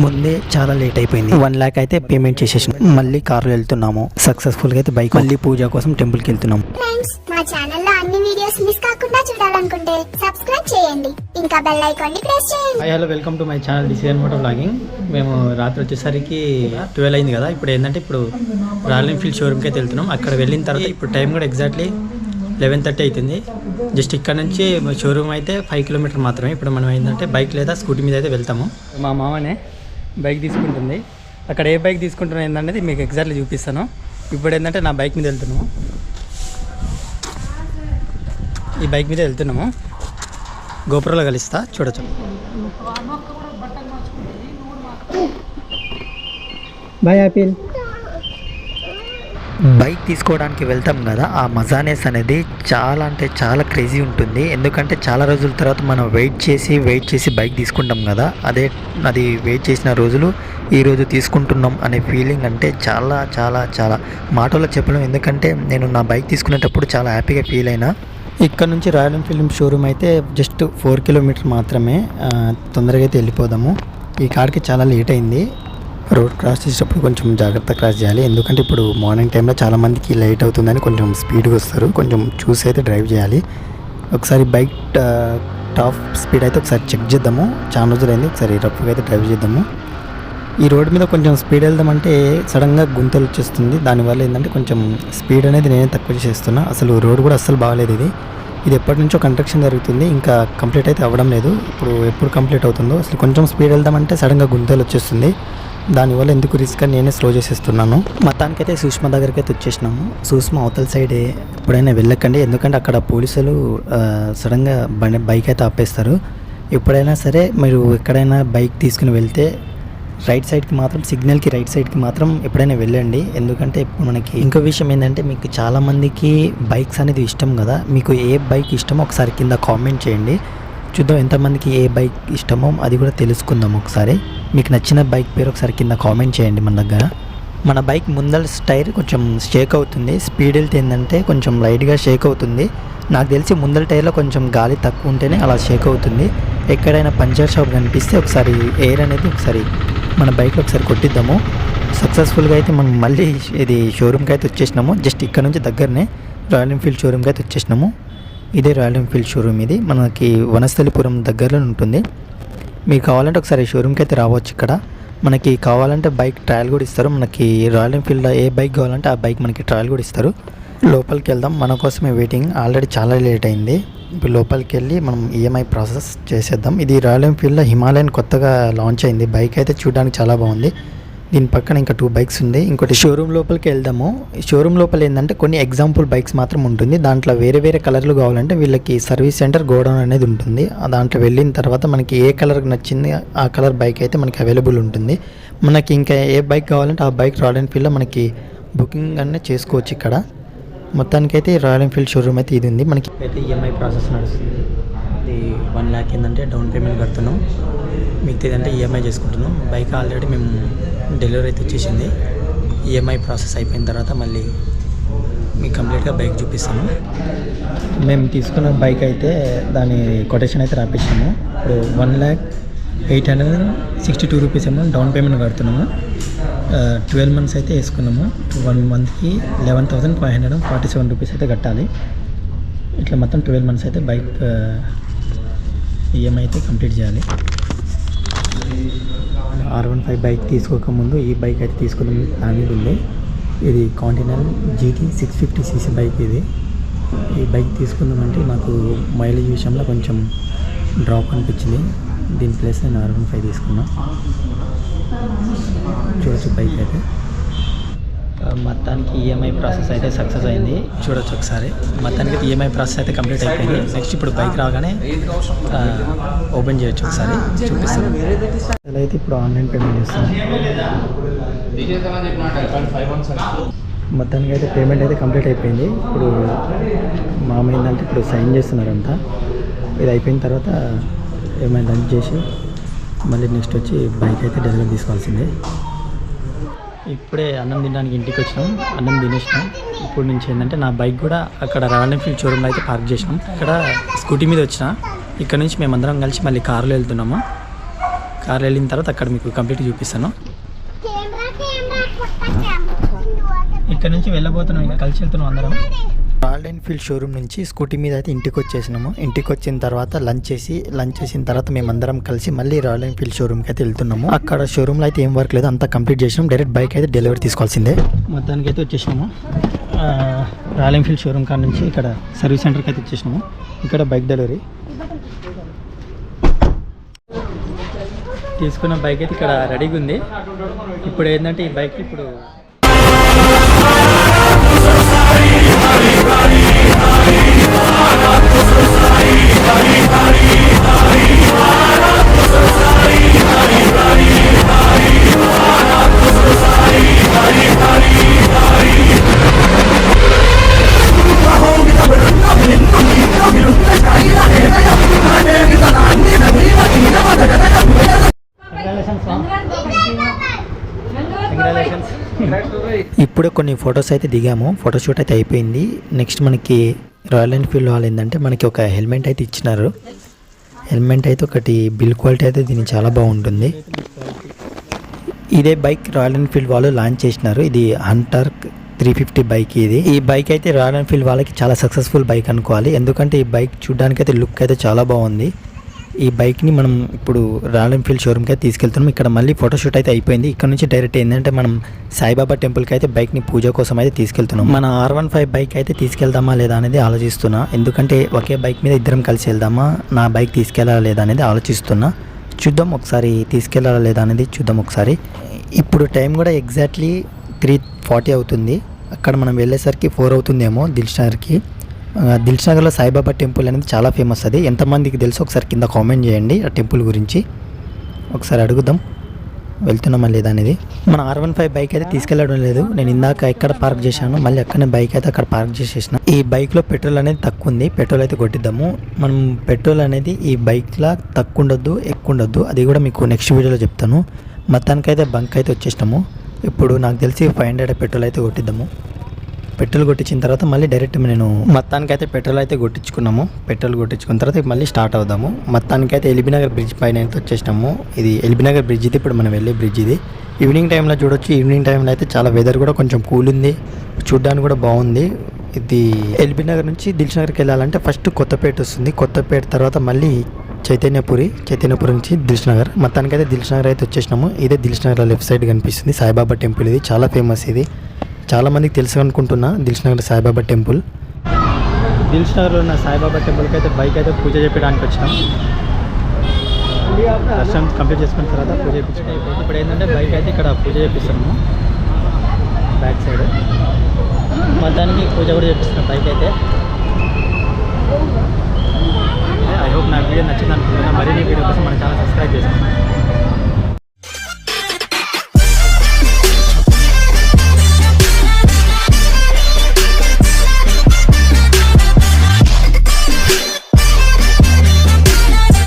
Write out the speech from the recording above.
ముందే చాలా లేట్ అయిపోయింది. 1 lakh అయితే పేమెంట్ చేసేసాం. మళ్ళీ కారులో వెళ్తున్నాము. సక్సెస్ఫుల్గా అయితే బైక్ మళ్ళీ పూజ కోసం టెంపుల్కి వెళ్తున్నాము. ఫ్రెండ్స్, మా ఛానల్లో అన్ని వీడియోస్ మిస్ కాకుండా చూడాలనుకుంటే సబ్స్క్రైబ్ చేయండి, ఇంకా బెల్ ఐకాన్ ని ప్రెస్ చేయండి. Hello, welcome to my channel decision moto vlogging. మేము రాత్రి వచ్చేసరికి 12 అయింది కదా. ఇప్పుడు ఏంటంటే ఇప్పుడు రాయల్ ఎన్ఫీల్డ్ షోరూమ్కి అయితే వెళ్తున్నాం. అక్కడ వెళ్ళిన తర్వాత ఇప్పుడు టైం కూడా ఎగ్జాక్ట్లీ 11:30 అవుతుంది. జస్ట్ ఇక్కడ నుంచి షోరూమ్ అయితే 5 కిలోమీటర్ మాత్రమే. ఇప్పుడు మనం ఏంటంటే బైక్ లేదా స్కూటీ మీద అయితే వెళ్తాము. మా మామనే బైక్ తీసుకుంటుంది. అక్కడ ఏ బైక్ తీసుకుంటున్నా ఏంటనేది మీకు ఎగ్జాక్ట్లీ చూపిస్తాను. ఇప్పుడు ఏంటంటే నా బైక్ మీద వెళ్తున్నాము. ఈ బైక్ మీద వెళ్తున్నాము. గోపురంలో కలుస్తా, చూడొచ్చు. Bye Apple. బైక్ తీసుకోవడానికి వెళ్తాం కదా, ఆ మజానెస్ అనేది చాలా అంటే చాలా క్రేజీ ఉంటుంది. ఎందుకంటే చాలా రోజుల తర్వాత మనం వెయిట్ చేసి బైక్ తీసుకుంటాం కదా, అది వెయిట్ చేసిన రోజులు ఈరోజు తీసుకుంటున్నాం అనే ఫీలింగ్ అంటే చాలా చాలా చాలా మాటల్లో చెప్పలేం. ఎందుకంటే నేను నా బైక్ తీసుకునేటప్పుడు చాలా హ్యాపీగా ఫీల్ అయినా. ఇక్కడ నుంచి రాయల్ ఎన్ఫీల్డ్ షోరూమ్ అయితే జస్ట్ 4 కిలోమీటర్ మాత్రమే. తొందరగా అయితే వెళ్ళిపోదాము. ఈ కార్కి చాలా లేట్ అయింది. రోడ్ క్రాస్ చేసేటప్పుడు కొంచెం జాగ్రత్త క్రాస్ చేయాలి. ఎందుకంటే ఇప్పుడు మార్నింగ్ టైంలో చాలామందికి లేట్ అవుతుందని కొంచెం స్పీడ్గా వస్తారు. కొంచెం చూసి అయితే డ్రైవ్ చేయాలి. ఒకసారి బైక్ టాప్ స్పీడ్ అయితే ఒకసారి చెక్ చేద్దాము. చాలా రోజులైంది, ఒకసారి రఫ్గా అయితే డ్రైవ్ చేద్దాము. ఈ రోడ్ మీద కొంచెం స్పీడ్ వెళ్దామంటే సడన్గా గుంతలు వచ్చేస్తుంది. దానివల్ల ఏంటంటే కొంచెం స్పీడ్ అనేది నేనే తక్కువ చేస్తున్నా. అసలు రోడ్ కూడా అస్సలు బాగాలేదు. ఇది ఎప్పటి నుంచో కన్స్ట్రక్షన్ జరుగుతుంది, ఇంకా కంప్లీట్ అయితే అవ్వడం లేదు. ఇప్పుడు ఎప్పుడు కంప్లీట్ అవుతుందో. అసలు కొంచెం స్పీడ్ వెళ్దామంటే సడన్గా గుంతలు వచ్చేస్తుంది. దానివల్ల ఎందుకు రిస్క్ అని నేనే స్లో చేసేస్తున్నాను. మొత్తానికైతే సుష్మా దగ్గరికి అయితే వచ్చేసినాము. సుష్మా అవతల సైడే ఎప్పుడైనా వెళ్ళకండి, ఎందుకంటే అక్కడ పోలీసులు సడన్గా బైక్ అయితే ఆపేస్తారు. ఎప్పుడైనా సరే మీరు ఎక్కడైనా బైక్ తీసుకుని వెళ్తే రైట్ సైడ్కి మాత్రం, సిగ్నల్కి రైట్ సైడ్కి మాత్రం ఎప్పుడైనా వెళ్ళండి. ఎందుకంటే ఇప్పుడు మనకి ఇంకో విషయం ఏంటంటే, మీకు చాలామందికి బైక్స్ అనేది ఇష్టం కదా. మీకు ఏ బైక్ ఇష్టమో ఒకసారి కింద కామెంట్ చేయండి. చూద్దాం ఎంతమందికి ఏ బైక్ ఇష్టమో అది కూడా తెలుసుకుందాం. ఒకసారి మీకు నచ్చిన బైక్ పేరు ఒకసారి కింద కామెంట్ చేయండి. మన దగ్గర మన బైక్ ముందర టైర్ కొంచెం షేక్ అవుతుంది. స్పీడ్ వెళ్తే ఏంటంటే కొంచెం లైట్గా షేక్ అవుతుంది. నాకు తెలిసి ముందర టైర్లో కొంచెం గాలి తక్కువ ఉంటేనే అలా షేక్ అవుతుంది. ఎక్కడైనా పంచర్ షాప్ కనిపిస్తే ఒకసారి ఎయిర్ అనేది ఒకసారి మన బైక్లో ఒకసారి కొట్టిద్దాము. సక్సెస్ఫుల్గా అయితే మనం మళ్ళీ ఇది షోరూమ్కి అయితే వచ్చేసినాము. జస్ట్ ఇక్కడ నుంచి దగ్గరనే రాయల్ ఎన్ఫీల్డ్ షోరూమ్కి అయితే వచ్చేసినాము. ఇదే రాయల్ ఎన్ఫీల్డ్ షోరూమ్. ఇది మనకి వనస్థలిపురం దగ్గరలో ఉంటుంది. మీకు కావాలంటే ఒకసారి షోరూమ్కి అయితే రావచ్చు. ఇక్కడ మనకి కావాలంటే బైక్ ట్రయల్ కూడా ఇస్తారు. మనకి రాయల్ ఎన్ఫీల్డ్ ఏ బైక్ కావాలంటే ఆ బైక్ మనకి ట్రయల్ కూడా ఇస్తారు. లోపలికి వెళ్దాం, మన కోసమే వెయిటింగ్. ఆల్రెడీ చాలా లేట్ అయింది. ఇప్పుడు లోపలికి వెళ్ళి మనం ఈఎంఐ ప్రాసెస్ చేసేద్దాం. ఇది రాయల్ ఎన్ఫీల్డ్లో హిమాలయన్ కొత్తగా లాంచ్ అయింది. బైక్ అయితే చూడడానికి చాలా బాగుంది. దీని పక్కన ఇంకా 2 బైక్స్ ఉంది. ఇంకోటి షోరూమ్ లోపలికి వెళ్దాము. షోరూమ్ లోపల ఏంటంటే కొన్ని ఎగ్జాంపుల్ బైక్స్ మాత్రం ఉంటుంది. దాంట్లో వేరే వేరే కలర్లు కావాలంటే వీళ్ళకి సర్వీస్ సెంటర్ గోడౌన్ అనేది ఉంటుంది. దాంట్లో వెళ్ళిన తర్వాత మనకి ఏ కలర్ నచ్చింది ఆ కలర్ బైక్ అయితే మనకి అవైలబుల్ ఉంటుంది. మనకి ఇంకా ఏ బైక్ కావాలంటే ఆ బైక్ రాయల్ ఎన్ఫీల్డ్లో మనకి బుకింగ్ అనేది చేసుకోవచ్చు. ఇక్కడ మొత్తానికైతే రాయల్ ఎన్ఫీల్డ్ షోరూమ్ అయితే ఇది ఉంది. మనకి అయితే ఈఎంఐ ప్రాసెస్ నడుస్తుంది. ఇది 1 lakh ఏంటంటే డౌన్ పేమెంట్ కడుతున్నాం. మిగతా ఏదంటే ఈఎంఐ చేసుకుంటున్నాం. బైక్ ఆల్రెడీ మేము డెలివరీ అయితే వచ్చేసింది. ఈఎంఐ ప్రాసెస్ అయిపోయిన తర్వాత మళ్ళీ మీకు కంప్లీట్గా బైక్ చూపిస్తాను. మేము తీసుకున్న బైక్ అయితే దాని కొటేషన్ అయితే రాపిస్తాము. ఇప్పుడు 1,08,62 రూపీస్ ఏమో డౌన్ పేమెంట్ కడుతున్నాము. 12 months అయితే వేసుకున్నాము. 1 monthకి 11,547 రూపీస్ అయితే కట్టాలి. ఇట్లా మొత్తం 12 months అయితే బైక్ ఈఎంఐ అయితే కంప్లీట్ చేయాలి. R15 బైక్ తీసుకోకముందు ఈ బైక్ అయితే తీసుకున్న ప్లానింగ్ ఉంది. ఇది కాంటినెంటల్ GT 650cc బైక్. ఈ బైక్ తీసుకుందామంటే మాకు మైలేజ్ విషయంలో కొంచెం డ్రాప్ అనిపించింది. దీని ప్లేస్ నేను R15 తీసుకున్నా. చూడొచ్చు బైక్ అయితే మొత్తానికి ఈఎంఐ ప్రాసెస్ అయితే సక్సెస్ అయింది. చూడొచ్చు ఒకసారి. మొత్తానికి ఈఎంఐ ప్రాసెస్ అయితే కంప్లీట్ అయిపోయింది. నెక్స్ట్ ఇప్పుడు బైక్ రాగానే ఓపెన్ చేయొచ్చు. ఒకసారి చూపిస్తాను. ఇలా అయితే ఇప్పుడు ఆన్లైన్ పేమెంట్ చేస్తాను. మొత్తానికి అయితే పేమెంట్ అయితే కంప్లీట్ అయిపోయింది. ఇప్పుడు మామూలు ఏంటంటే ఇప్పుడు సైన్ చేస్తున్నారంతా. ఇది అయిపోయిన తర్వాత ఏమైనా రన్ చేసి మళ్ళీ నెక్స్ట్ వచ్చి బైక్ అయితే డెలివరీ తీసుకోవాల్సిందే. ఇప్పుడే అన్నం తినడానికి ఇంటికి వచ్చినాం. అన్నం తినేసినాం. ఇప్పుడు నుంచి ఏంటంటే నా బైక్ కూడా అక్కడ రాయల్ ఎన్ఫీల్డ్ షోరూమ్లో అయితే పార్క్ చేసినాం. ఇక్కడ స్కూటీ మీద వచ్చిన. ఇక్కడ నుంచి మేమందరం కలిసి మళ్ళీ కారులో వెళ్తున్నాము. కార్ వెళ్ళిన తర్వాత అక్కడ మీకు కంప్లీట్ చూపిస్తాను. ఇక్కడ నుంచి వెళ్ళబోతున్నాం, ఇంకా కలిసి వెళ్తున్నాం అందరం. రాయల్ ఎన్ఫీల్డ్ షోరూమ్ నుంచి స్కూటీ మీద అయితే ఇంటికి వచ్చేసినాము. ఇంటికి వచ్చిన తర్వాత లంచ్ చేసిన తర్వాత మేమందరం కలిసి మళ్ళీ రాయల్ ఎన్ఫీల్డ్ షోరూమ్కి అయితే వెళ్తున్నాము. అక్కడ షోరూమ్లో అయితే ఏం వర్క్ లేదు, అంతా కంప్లీట్ చేసినాం. డైరెక్ట్ బైక్ అయితే డెలివరీ తీసుకోవాల్సిందే. మొత్తానికి అయితే వచ్చేసినాము రాయల్ ఎన్ఫీల్డ్ షోరూమ్ కాడ నుంచి ఇక్కడ సర్వీస్ సెంటర్కి అయితే వచ్చేసినాము. ఇక్కడ బైక్ డెలివరీ తీసుకున్న బైక్ అయితే ఇక్కడ రెడీగా ఉంది. ఇప్పుడు ఏంటంటే ఈ బైక్ ఇప్పుడు ఇప్పుడే కొన్ని ఫొటోస్ అయితే దిగాము. ఫోటోషూట్ అయితే అయిపోయింది. నెక్స్ట్ మనకి రాయల్ ఎన్ఫీల్డ్ వాళ్ళు ఏంటంటే మనకి ఒక హెల్మెట్ అయితే ఇచ్చినారు. హెల్మెట్ అయితే ఒకటి బిల్ క్వాలిటీ అయితే దీనికి చాలా బాగుంటుంది. ఇదే బైక్ రాయల్ ఎన్ఫీల్డ్ వాళ్ళు లాంచ్ చేసినారు. ఇది హంటర్ 350 బైక్. ఈ బైక్ అయితే రాయల్ ఎన్ఫీల్డ్ వాళ్ళకి చాలా సక్సెస్ఫుల్ బైక్ అనుకోవాలి. ఎందుకంటే ఈ బైక్ చూడడానికి అయితే లుక్ అయితే చాలా బాగుంది. ఈ బైక్ని మనం ఇప్పుడు రాయల్ ఎన్ఫీల్డ్ షోరూమ్కి అయితే తీసుకెళ్తున్నాం. ఇక్కడ మళ్ళీ ఫోటోషూట్ అయితే అయిపోయింది. ఇక్కడ నుంచి డైరెక్ట్ ఏంటంటే మనం సాయిబాబా టెంపుల్కి అయితే బైక్ని పూజ కోసం అయితే తీసుకెళ్తున్నాం. మన R15 బైక్ అయితే తీసుకెళ్దామా లేదా అనేది ఆలోచిస్తున్నా. ఎందుకంటే ఒకే బైక్ మీద ఇద్దరం కలిసి వెళ్దామా, నా బైక్ తీసుకెళ్ళాలా లేదా అనేది ఆలోచిస్తున్నా. చూద్దాం ఒకసారి, తీసుకెళ్ళాలా లేదా అనేది చూద్దాం ఒకసారి. ఇప్పుడు టైం కూడా ఎగ్జాక్ట్లీ 3:40 అవుతుంది. అక్కడ మనం వెళ్ళేసరికి 4 అవుతుందేమో దిల్షనగర్కి. దిల్షనగర్లో సాయిబాబా టెంపుల్ అనేది చాలా ఫేమస్. అది ఎంతమందికి తెలుసు ఒకసారి కింద కామెంట్ చేయండి. ఆ టెంపుల్ గురించి ఒకసారి అడుగుదాం వెళ్తున్నామా లేదా అనేది. మన R15 బైక్ అయితే తీసుకెళ్ళడం లేదు. నేను ఇందాక ఎక్కడ పార్క్ చేశాను, మళ్ళీ అక్కడనే బైక్ అయితే అక్కడ పార్క్ చేసేసిన. ఈ బైక్లో పెట్రోల్ అనేది తక్కువ ఉంది. పెట్రోల్ అయితే కొట్టిద్దాము. మనం పెట్రోల్ అనేది ఈ బైక్లో తక్కువ ఉండొద్దు, ఎక్కువ ఉండొద్దు. అది కూడా మీకు నెక్స్ట్ వీడియోలో చెప్తాను. మొత్తానికైతే బంక్ అయితే వచ్చేసినాము. ఇప్పుడు నాకు తెలిసి 500 పెట్రోల్ అయితే కొట్టిద్దాము. పెట్రోల్ కొట్టించిన తర్వాత మళ్ళీ డైరెక్ట్ నేను మొత్తానికైతే పెట్రోల్ అయితే కొట్టించుకున్నాము. పెట్రోల్ కొట్టించుకున్న తర్వాత మళ్ళీ స్టార్ట్ అవుదాము. మొత్తానికైతే ఎల్బీనగర్ బ్రిడ్జ్ పైన అయితే వచ్చేసినాము. ఇది ఎల్బీనగర్ బ్రిడ్జ్, ఇది ఇప్పుడు మనం వెళ్ళే బ్రిడ్జ్. ఇది ఈవినింగ్ టైంలో చూడొచ్చు. ఈవినింగ్ టైంలో అయితే చాలా వెదర్ కూడా కొంచెం కూల్ ఉంది, చూడడానికి కూడా బాగుంది. ఇది ఎల్బీనగర్ నుంచి దిల్షనగర్కి వెళ్ళాలంటే ఫస్ట్ కొత్తపేట వస్తుంది. కొత్తపేట తర్వాత మళ్ళీ చైతన్యపురి నుంచి దిల్షనగర్. మొత్తానికైతే దిల్షనగర్ అయితే వచ్చేసినాము. ఇదే దిల్షనగర్లో లెఫ్ట్ సైడ్ కనిపిస్తుంది సాయిబాబా టెంపుల్. ఇది చాలా ఫేమస్. ఇది చాలా మందికి తెలుసు అనుకుంటున్నా దిల్షనగర్ సాయిబాబా టెంపుల్. దిల్షనగర్లో ఉన్న సాయిబాబా టెంపుల్కి అయితే బైక్ అయితే పూజ చేయడానికి వచ్చినాం. దర్శనం కంప్లీట్ చేసుకున్న తర్వాత పూజ చేయించుకుంటే ఇప్పుడు ఏంటంటే బైక్ అయితే ఇక్కడ పూజ చేపిస్తున్నాము బ్యాక్ సైడ్. మొత్తానికి పూజ కూడా చేపిస్తున్నాం బైక్ అయితే. ఐ హోప్ నా వీడియో నచ్చింది అనుకుంటున్నా. మరిన్ని వీడియో కోసం మన ఛానల్ సబ్స్క్రైబ్